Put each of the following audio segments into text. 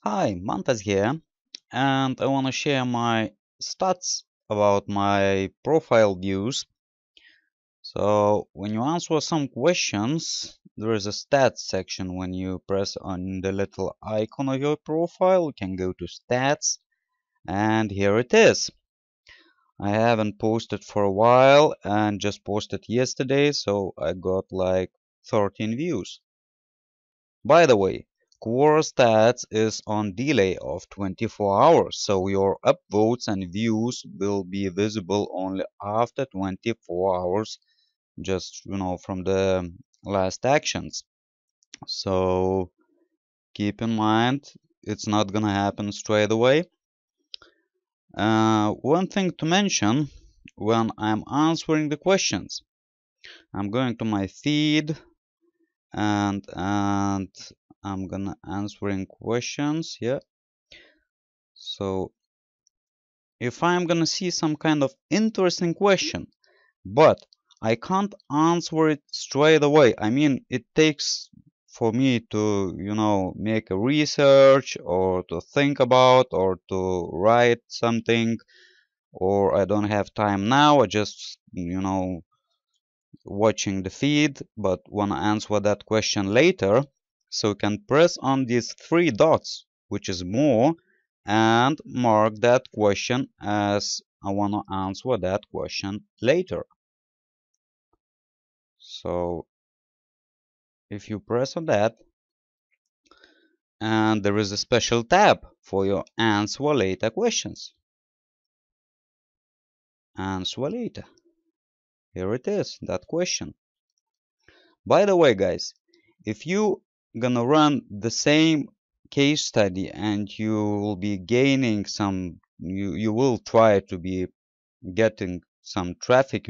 Hi, Mantas here, and I want to share my stats about my profile views. So, when you answer some questions, there is a stats section. When you press on the little icon of your profile, you can go to stats, and here it is. I haven't posted for a while and just posted yesterday, so I got like 13 views. By the way, quora stats is on delay of 24 hours, so your upvotes and views will be visible only after 24 hours, just from the last actions. So keep in mind, it's not gonna happen straight away. One thing to mention when I'm answering the questions, I'm going to my feed and I'm gonna answering questions. Yeah. So if I'm gonna see some kind of interesting question, but I can't answer it straight away. I mean, it takes for me to, make a research or to think about or to write something, or I don't have time now. I just, watching the feed, but want to answer that question later. So you can press on these three dots, which is more, and mark that question as I want to answer that question later. So if you press on that, and there is a special tab for your answer later questions. Answer later. Here it is, that question. By the way, guys, if you gonna run the same case study and you will be gaining some, you will try to be getting some traffic,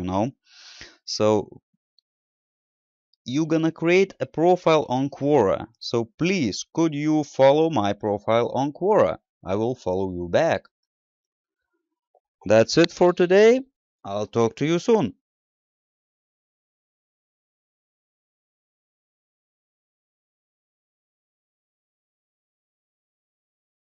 so you're gonna create a profile on Quora. So please, could you follow my profile on Quora? I will follow you back. That's it for today. I'll talk to you soon.